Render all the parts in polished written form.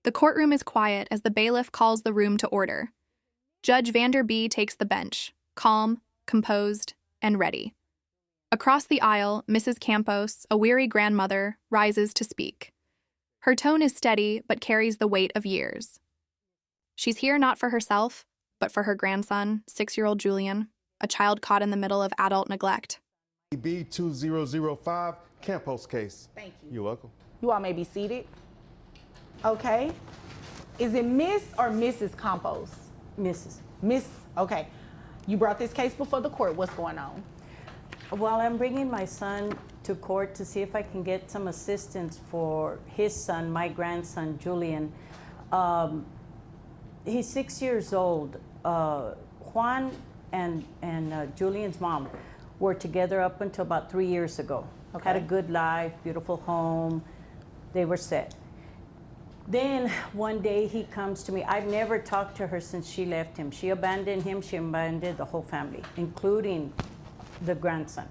The courtroom is quiet as the bailiff calls the room to order. Judge Vander B takes the bench, calm, composed, and ready. Across the aisle, Mrs. Campos, a weary grandmother, rises to speak. Her tone is steady but carries the weight of years. She's here not for herself, but for her grandson, 6-year-old Julian, a child caught in the middle of adult neglect. B2005 Campos case. Thank you. You're welcome. You all may be seated. Okay. Is it Miss or Mrs. Campos? Mrs. Miss, okay. You brought this case before the court. What's going on? Well, I'm bringing my son to court to see if I can get some assistance for his son, my grandson, Julian. He's 6 years old. Juan and Julian's mom were together up until about 3 years ago. Okay. Had a good life, beautiful home. They were set. Then one day he comes to me. I've never talked to her since she left him. She abandoned him. She abandoned the whole family, including the grandson.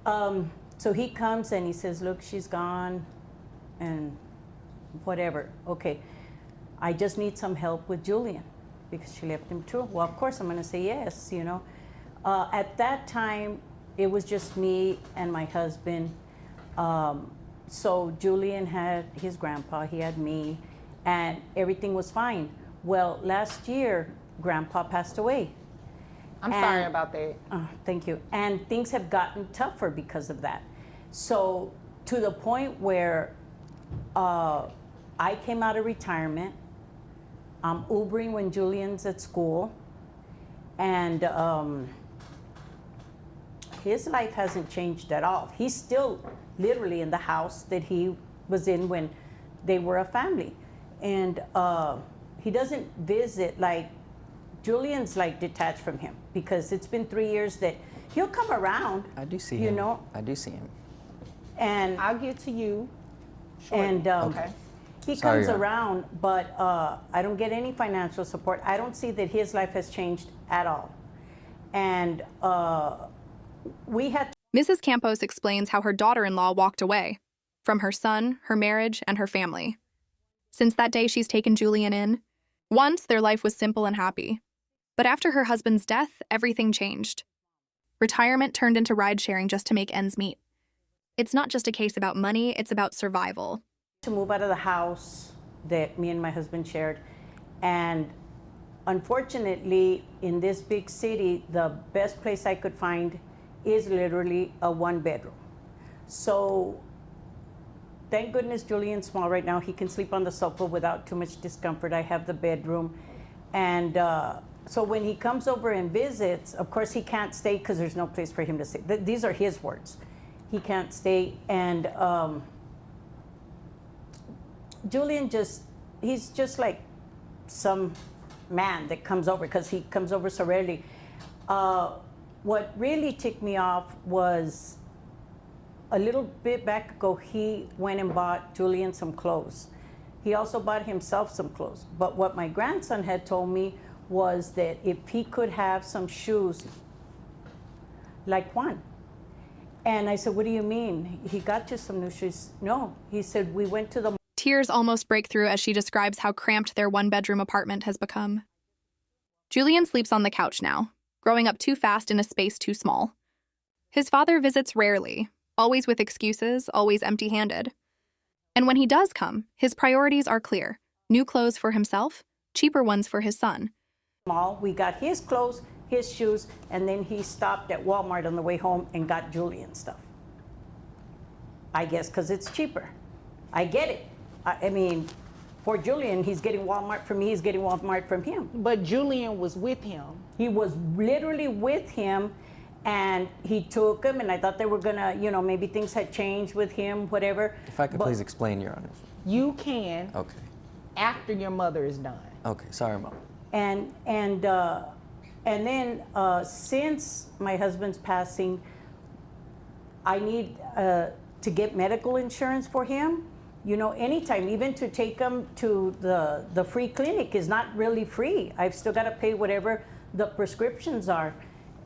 So he comes and he says, look, she's gone and whatever. Okay, I just need some help with Julian because she left him too. Well, of course, I'm going to say yes, you know. At that time, it was just me and my husband. So Julian had his grandpa, he had me, and everything was fine. Well, last year, grandpa passed away. I'm sorry about that. Thank you. And things have gotten tougher because of that. So to the point where I came out of retirement, I'm Ubering when Julian's at school, and his life hasn't changed at all. He's still literally in the house that he was in when they were a family. And he doesn't visit, like, Julian's like detached from him because it's been 3 years that he'll come around. I do see you him. know. I do see him. And I'll get to you shortly. And okay. he Sorry, comes around, but I don't get any financial support. I don't see that his life has changed at all. And we had. Mrs. Campos explains how her daughter-in-law walked away from her son, her marriage, and her family. Since that day, she's taken Julian in. Once, their life was simple and happy. But after her husband's death, everything changed. Retirement turned into ride-sharing just to make ends meet. It's not just a case about money, it's about survival. To move out of the house that me and my husband shared. And unfortunately, in this big city, the best place I could find is literally a 1-bedroom. So thank goodness Julian's small right now. He can sleep on the sofa without too much discomfort. I have the bedroom. And so when he comes over and visits, of course he can't stay because there's no place for him to stay. These are his words. He can't stay. And Julian he's just like some man that comes over because he comes over so rarely. What really ticked me off was a little bit back ago, he went and bought Julian some clothes. He also bought himself some clothes. But what my grandson had told me was that if he could have some shoes like Juan. And I said, what do you mean? He got you some new shoes? No, he said, we went to the. Tears almost break through as she describes how cramped their 1-bedroom apartment has become. Julian sleeps on the couch now, growing up too fast in a space too small. His father visits rarely, always with excuses, always empty-handed. And when he does come, his priorities are clear. New clothes for himself, cheaper ones for his son. We got his clothes, his shoes, and then he stopped at Walmart on the way home and got Julian stuff. I guess because it's cheaper. I get it. I mean, for Julian, he's getting Walmart from me, he's getting Walmart from him. But Julian was with him. He was literally with him, and he took him, and I thought they were gonna, you know, maybe things had changed with him, whatever. If I could please explain, Your Honor. You can. Okay. After your mother is done. Okay, sorry, Mom. And then since my husband's passing, I need to get medical insurance for him. You know, anytime, even to take him to the free clinic is not really free. I've still got to pay whatever the prescriptions are.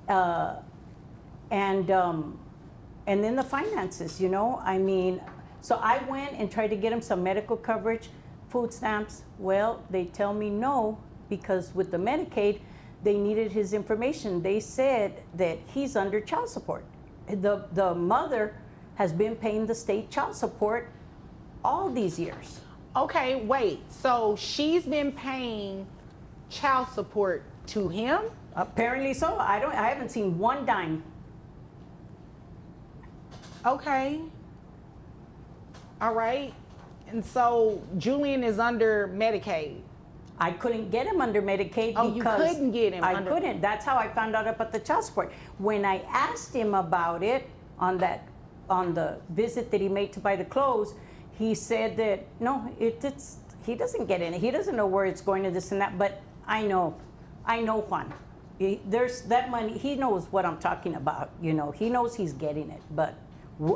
And then the finances, you know, I mean, so I went and tried to get him some medical coverage. food stamps. Well, they tell me no, because with the Medicaid, they needed his information. They said that he's under child support. The mother has been paying the state child support all these years. Okay, wait. So she's been paying child support to him? Apparently so. I haven't seen one dime. Okay. All right. And so Julian is under Medicaid. I couldn't get him under Medicaid Oh, because you couldn't get him I under. couldn't. That's how I found out about the child support. When I asked him about it on the visit that he made to buy the clothes, he said that no, he doesn't get it. He doesn't know where it's going to this and that. But I know Juan. There's that money. He knows what I'm talking about. You know, he knows he's getting it, but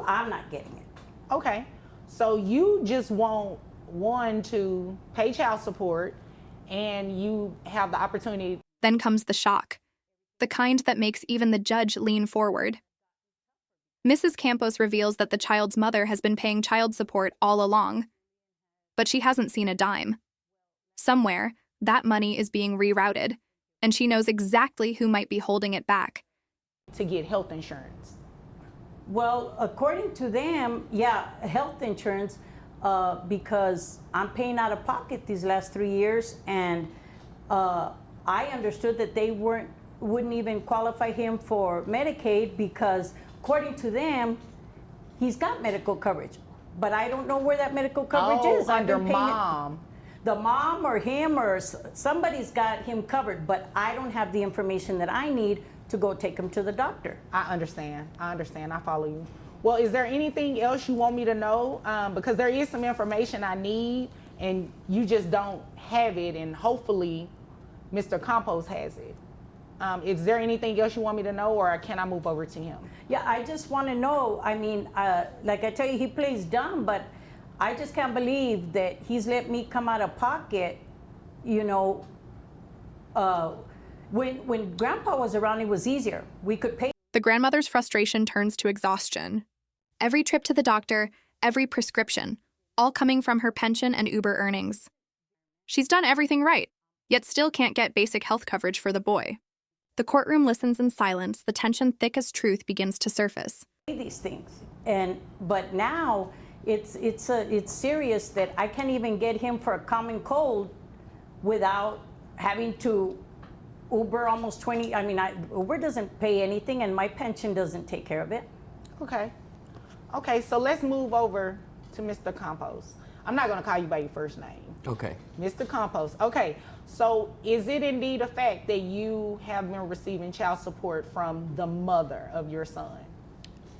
I'm not getting it. Okay. So you just want one to pay child support, and you have the opportunity. Then comes the shock, the kind that makes even the judge lean forward. Mrs. Campos reveals that the child's mother has been paying child support all along, but she hasn't seen a dime. Somewhere, that money is being rerouted, and she knows exactly who might be holding it back. To get health insurance. Well, according to them, yeah, health insurance, because I'm paying out of pocket these last 3 years, and I understood that they wouldn't even qualify him for Medicaid because, according to them, he's got medical coverage. But I don't know where that medical coverage is. I've Under been paying mom. the mom or him or somebody's got him covered, but I don't have the information that I need to go take him to the doctor. I understand. I follow you. Well, is there anything else you want me to know? Because there is some information I need, and you just don't have it, and hopefully Mr. Campos has it. Is there anything else you want me to know, or can I move over to him? Yeah, I just want to know. I mean, like I tell you, he plays dumb, but I just can't believe that he's let me come out of pocket, you know. When Grandpa was around, it was easier. We could pay. The grandmother's frustration turns to exhaustion. Every trip to the doctor, every prescription, all coming from her pension and Uber earnings. She's done everything right, yet still can't get basic health coverage for the boy. The courtroom listens in silence. The tension thick as truth begins to surface. These things, but now it's serious that I can't even get him for a common cold without having to Uber almost 20. I mean, Uber doesn't pay anything, and my pension doesn't take care of it. Okay, so let's move over to Mr. Campos. I'm not going to call you by your first name. Okay. Mr. Campos. Okay, so is it indeed a fact that you have been receiving child support from the mother of your son?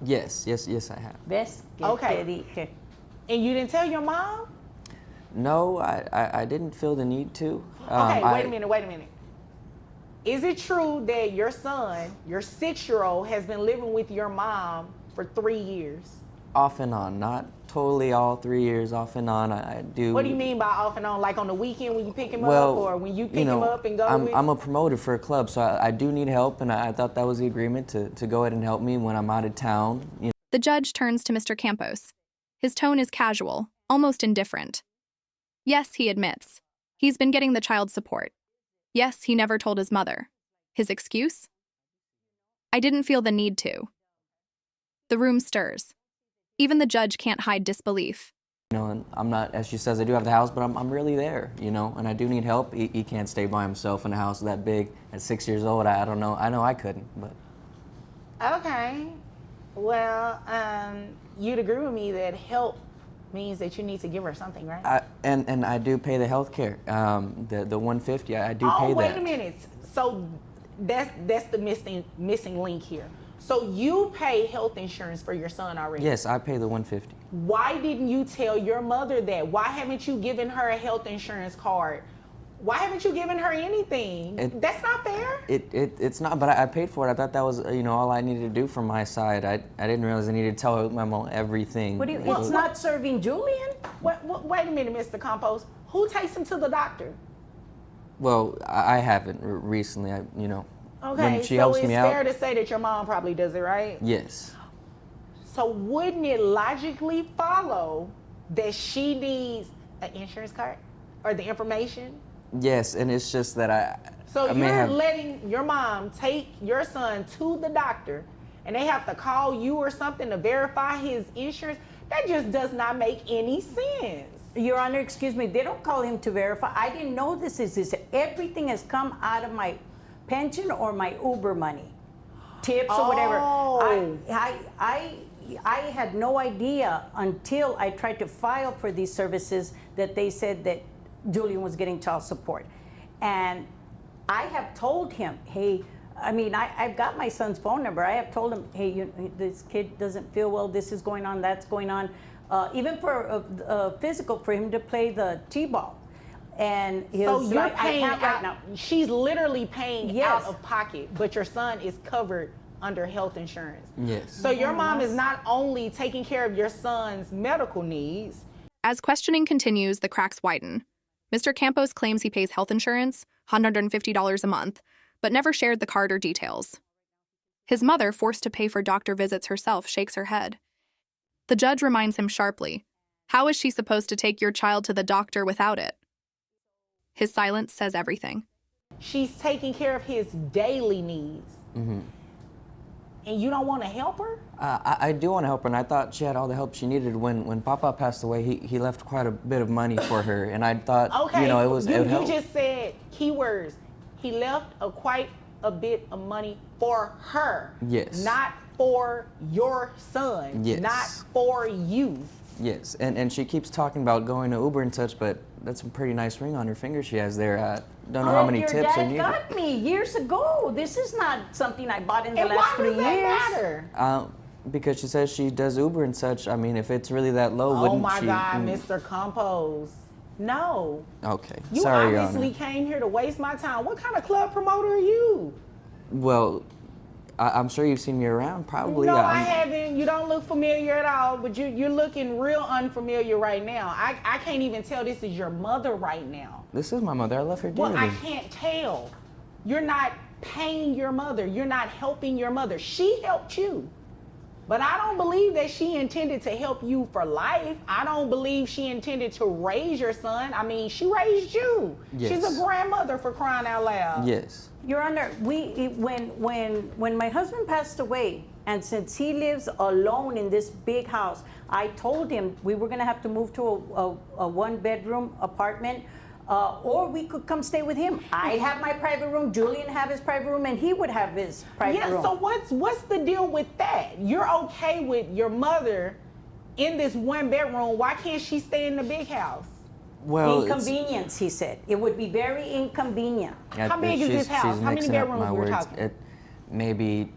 Yes, I have. ¿Ves? Okay. Te dije. And you didn't tell your mom? No, I didn't feel the need to. Okay, wait a minute. Is it true that your son, your 6-year-old, has been living with your mom for 3 years? Off and on, not totally all 3 years, off and on. I do. What do you mean by off and on? Like on the weekend when you pick him Well, up, or when you pick him up and go with I'm a promoter for a club, so I do need help, and I thought that was the agreement to go ahead and help me when I'm out of town. You know. The judge turns to Mr. Campos. His tone is casual, almost indifferent. Yes, he admits. He's been getting the child support. Yes, he never told his mother. His excuse? I didn't feel the need to. The room stirs. Even the judge can't hide disbelief. You know, and I'm not, as she says, I do have the house, but I'm really there, you know, and I do need help. He can't stay by himself in a house that big at 6 years old. I don't know. I know I couldn't, but. Okay. Well, you'd agree with me that help means that you need to give her something, right? And I do pay the health care, the $150. I do pay that. Oh, wait a minute. So that's the missing link here. So you pay health insurance for your son already? Yes, I pay the $150. Why didn't you tell your mother that? Why haven't you given her a health insurance card? Why haven't you given her anything? That's not fair. It's not, but I paid for it. I thought that was, all I needed to do from my side. I didn't realize I needed to tell my mom everything. What do you? It's not serving Julian. Wait a minute, Mr. Campos. Who takes him to the doctor? Well, I haven't recently. Okay, when she so helps it's me fair out. to say that your mom probably does it, right? Yes. So wouldn't it logically follow that she needs an insurance card or the information? Yes, and it's just that So I may you're have, letting your mom take your son to the doctor and they have to call you or something to verify his insurance? That just does not make any sense. Your Honor, excuse me, they don't call him to verify. I didn't know this is this. Everything has come out of my pension or my Uber money, tips or whatever. Oh. I had no idea until I tried to file for these services that they said that Julian was getting child support. And I have told him, hey, I mean, I've got my son's phone number. I have told him, hey, this kid doesn't feel well, this is going on, that's going on. Even for physical, for him to play the T-ball. And So you're like, paying I can't out, right now. she's literally paying Yes. out of pocket, but your son is covered under health insurance. yes. So your mom is not only taking care of your son's medical needs. As questioning continues, the cracks widen. Mr. Campos claims he pays health insurance, $150 a month, but never shared the card or details. His mother, forced to pay for doctor visits herself, shakes her head. The judge reminds him sharply, how is she supposed to take your child to the doctor without it? His silence says everything. She's taking care of his daily needs. Mm-hmm. And you don't want to help her? I do want to help her, and I thought she had all the help she needed. When Papa passed away, he left quite a bit of money for her, and I thought, Okay, it would you help. just said keywords. He left quite a bit of money for her. Yes. Not for your son. Yes. Not for you. Yes, and she keeps talking about going to Uber and such, but that's a pretty nice ring on her finger she has there. Don't know how many tips are Your dad needed. got me years ago. This is not something I bought in the And last why 3 does years. that matter? Because she says she does Uber and such. I mean, if it's really that low, Oh wouldn't my she? God, Mr. Compose. No. Okay, You sorry, Your obviously Honor. came here to waste my time. What kind of club promoter are you? Well, I'm sure you've seen me around, probably. No, I haven't. You don't look familiar at all, but you're looking real unfamiliar right now. I can't even tell this is your mother right now. This is my mother. I love her dearly. Well, I can't tell. You're not paying your mother. You're not helping your mother. She helped you. But I don't believe that she intended to help you for life. I don't believe she intended to raise your son. I mean, she raised you. Yes. She's a grandmother, for crying out loud. Yes. Your Honor, when my husband passed away, and since he lives alone in this big house, I told him we were going to have to move to a one-bedroom apartment, or we could come stay with him. I'd have my private room, Julian have his private room, and he would have his private room. Yeah, so what's the deal with that? You're okay with your mother in this one bedroom. Why can't she stay in the big house? Well, Inconvenience, he said. It would be very inconvenient. How big is this house? She's How many mixing up bedrooms my we're words. talking? Maybe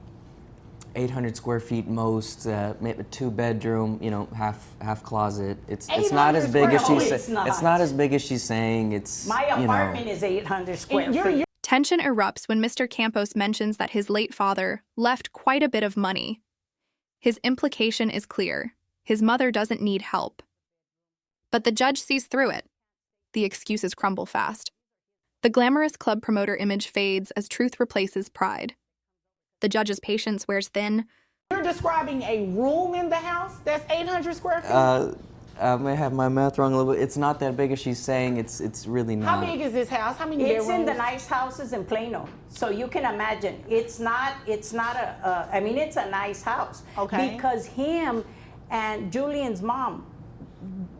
800 square feet most, maybe 2-bedroom, half closet. It's not as 800 big as square she's feet. It's not. It's not as big as she's saying. It's My apartment is 800 square And feet. Tension erupts when Mr. Campos mentions that his late father left quite a bit of money. His implication is clear. His mother doesn't need help. But the judge sees through it. The excuses crumble fast. The glamorous club promoter image fades as truth replaces pride. The judge's patience wears thin. You're describing a room in the house that's 800 square feet? I may have my math wrong a little bit. It's not that big as she's saying. It's really not. How big is this house? How many It's bedrooms? in the nice houses in Plano, so you can imagine. It's not it's a nice house. Okay. Because him and Julian's mom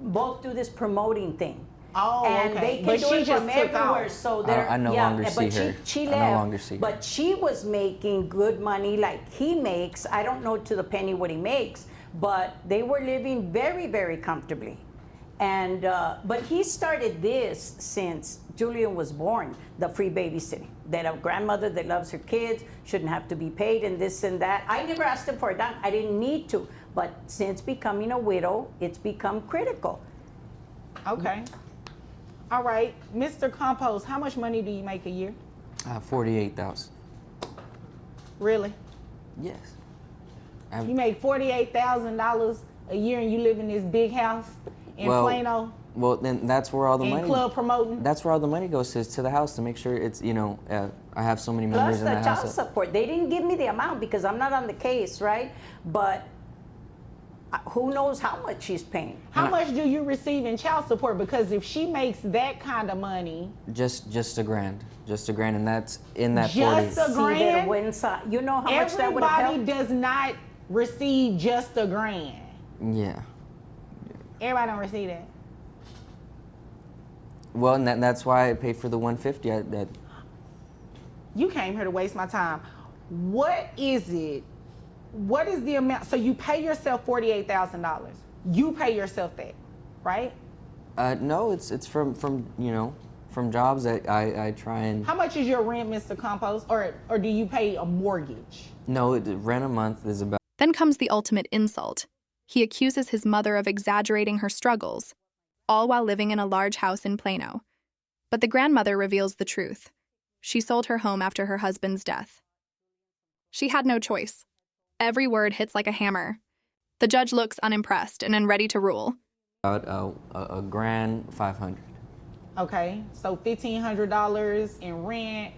both do this promoting thing. Oh, and okay. they can But do she it just from took everywhere. off. So they're I no longer see but her. She I left. no longer see her. But she was making good money like he makes. I don't know to the penny what he makes, but they were living very, very comfortably. And but he started this since Julian was born, the free babysitting. That a grandmother that loves her kids shouldn't have to be paid and this and that. I never asked him for a dime. I didn't need to. But since becoming a widow, it's become critical. Okay. All right. Mr. Compose, how much money do you make a year? 48,000. Really? Yes. You make $48,000 a year and you live in this big house in Plano Well, then that's where all the and money. club promoting? That's where all the money goes to the house to make sure it's I have so many members Plus in the the child house. that- support. They didn't give me the amount because I'm not on the case, right? But since becoming a widow, it's become critical. Okay. All right. Mr. Compose, how much money do you make a year? 48,000 a year and you live in this big house in Plano and club promoting? Plus the child support. They didn't give me the amount because I'm not on the case, right? But Who knows how much she's paying? How much do you receive in child support? Because if she makes that kind of money, Just $1,000, and that's in that Just 40. a grand? See that went inside. You know how much that would have everybody helped? does not receive just a grand. Yeah. Everybody don't receive that. Well, and that's why I paid for the 150. That You came here to waste my time. What is it? What is the amount? So you pay yourself $48,000. You pay yourself that, right? no, it's from from jobs that I try and. How much is your rent, Mr. Campos? Or do you pay a mortgage? No, rent a month is about. Then comes the ultimate insult. He accuses his mother of exaggerating her struggles, all while living in a large house in Plano. But the grandmother reveals the truth. She sold her home after her husband's death. She had no choice. Every word hits like a hammer. The judge looks unimpressed and ready to rule. About a grand 500. Okay, so $1,500 in rent.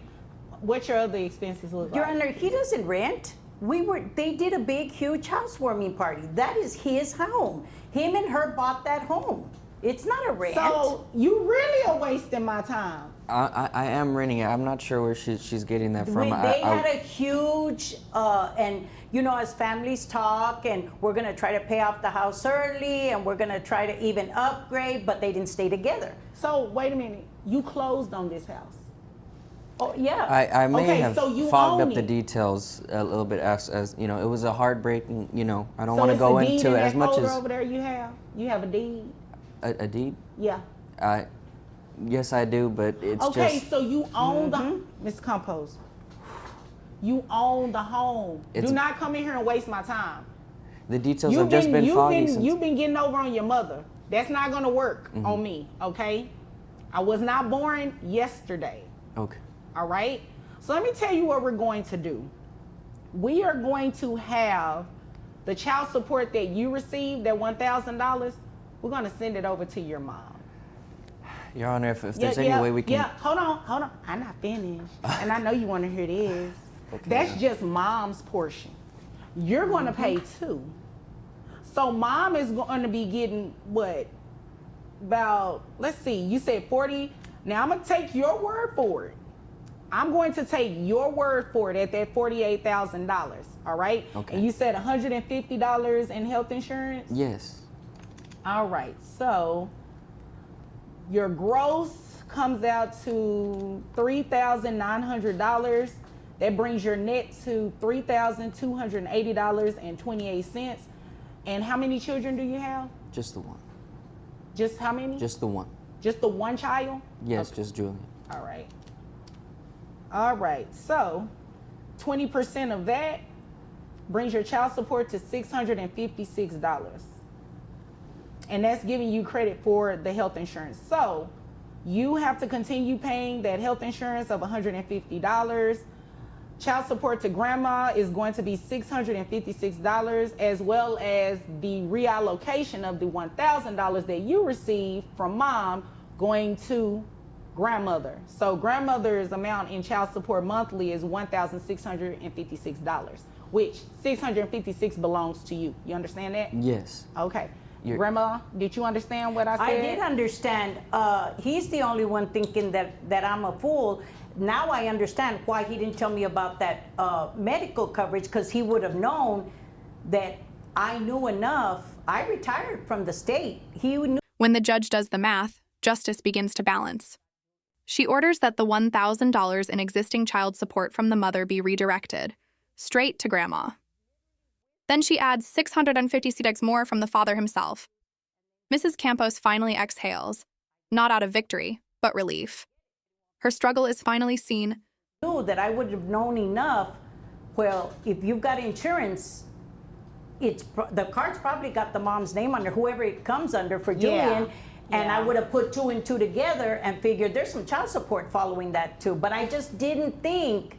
What's your other expenses look Your like? Honor, he doesn't rent. They did a big, huge housewarming party. That is his home. Him and her bought that home. It's not a rent. So you really are wasting my time. I am renting it. I'm not sure where she's getting that from. They had a huge, and you know, as families talk, and we're gonna try to pay off the house early, and we're gonna try to even upgrade, but they didn't stay together. So wait a minute, you closed on this house. Oh yeah. I may Okay, have so you fogged own up the it. details a little bit as you know, it was a heartbreaking, I don't So want to it's go a deed into in it that as much folder as over there you have a deed. a deed. Yeah. Yes, I do, but it's Okay, just so you own the Ms. Compose. You own the home. It's- Do not come in here and waste my time. the details have just been foggy since. You've been getting over on your mother. That's not gonna work on me, okay? I was not born yesterday. Okay. All right? So let me tell you what we're going to do. We are going to have the child support that you received, that $1,000, we're going to send it over to your mom. Your Honor, if there's any way we can. Yeah, hold on. I'm not finished. And I know you want to hear this. Okay. That's just mom's portion. You're going to pay too. So mom is going to be getting what? About, let's see, you said 40. Now I'm going to take your word for it. I'm going to take your word for it at that $48,000, all right? Okay. And you said $150 in health insurance? Yes. All right, so your gross comes out to $3,900. That brings your net to $3,280.28. And how many children do you have? Just the one. Just how many? Just the one. Just the one child? Yes, Okay. just Julian. All right. All right, so 20% of that brings your child support to $656. And that's giving you credit for the health insurance. So you have to continue paying that health insurance of $150. Child support to grandma is going to be $656, as well as the reallocation of the $1,000 that you receive from mom going to grandmother. So grandmother's amount in child support monthly is $1,656, which $656 belongs to you. You understand that? Yes. Okay. Grandma, did you understand what I said? I did understand. He's the only one thinking that I'm a fool. Now I understand why he didn't tell me about that medical coverage, because he would have known that I knew enough. I retired from the state. He knew. When the judge does the math, justice begins to balance. She orders that the $1,000 in existing child support from the mother be redirected, straight to grandma. Then she adds $656 more from the father himself. Mrs. Campos finally exhales, not out of victory, but relief. Her struggle is finally seen. Knew that I would have known enough. Well, if you've got insurance, the card's probably got the mom's name under, whoever it comes under for Julian. And I would have put 2 and 2 together and figured there's some child support following that too. But I just didn't think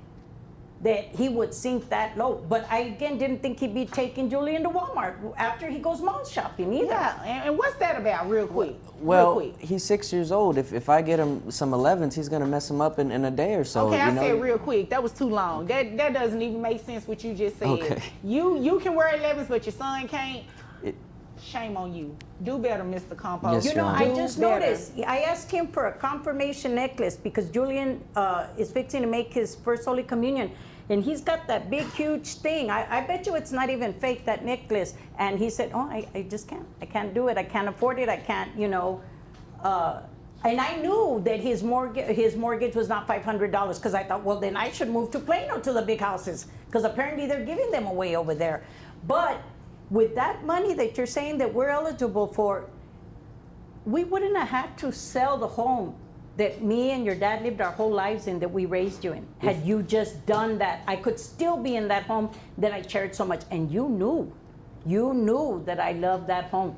that he would sink that low. But I, again, didn't think he'd be taking Julian to Walmart after he goes mall shopping either. Yeah, and what's that about real quick? Well, real quick. he's 6 years old. If I get him some 11s, he's gonna mess him up in a day or so. Okay, I you know? said real quick. That was too long. That doesn't even make sense what you just said. Okay. You can wear 11s, but your son can't. Shame on you. Do better, Mr. Campos. Yes, You know, Your I Honor. just Do better. noticed. I asked him for a confirmation necklace because Julian is fixing to make his first Holy Communion. And he's got that big, huge thing. I bet you it's not even fake, that necklace. And he said, oh, I just can't. I can't do it. I can't afford it. I can't, you know. And I knew that his mortgage was not $500 because I thought, well, then I should move to Plano to the big houses because apparently they're giving them away over there. But with that money that you're saying that we're eligible for, we wouldn't have had to sell the home that me and your dad lived our whole lives in, that we raised you in. Had you just done that, I could still be in that home that I cherished so much. And you knew that I loved that home.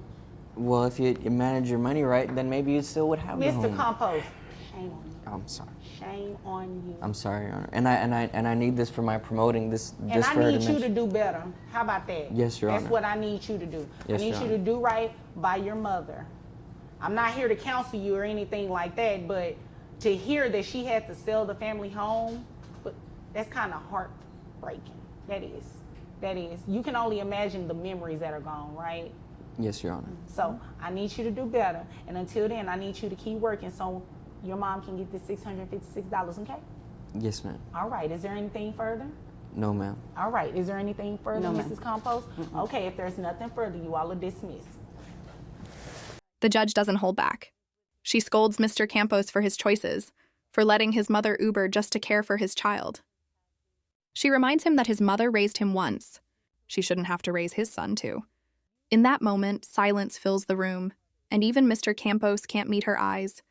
Well, if you manage your money right, then maybe you still would have the Mr. home. Campos, shame on you. I'm sorry. Shame on you. I'm sorry, Your Honor. And I need this for my promoting this. And just I for her need to you mention. to do better. How about that? Yes, Your Honor. That's what I need you to do. Yes, I need Your you to Honor. do right by your mother. I'm not here to counsel you or anything like that, but to hear that she had to sell the family home, but that's kind of heartbreaking. That is. You can only imagine the memories that are gone, right? Yes, Your Honor. So I need you to do better. And until then, I need you to keep working so your mom can get this $656, okay? Yes, ma'am. All right. Is there anything further? No, ma'am. All right. Is there anything further, No, ma'am. Mrs. Campos? Okay. If there's nothing further, you all are dismissed. The judge doesn't hold back. She scolds Mr. Campos for his choices, for letting his mother Uber just to care for his child. She reminds him that his mother raised him once. She shouldn't have to raise his son, too. In that moment, silence fills the room, and even Mr. Campos can't meet her eyes.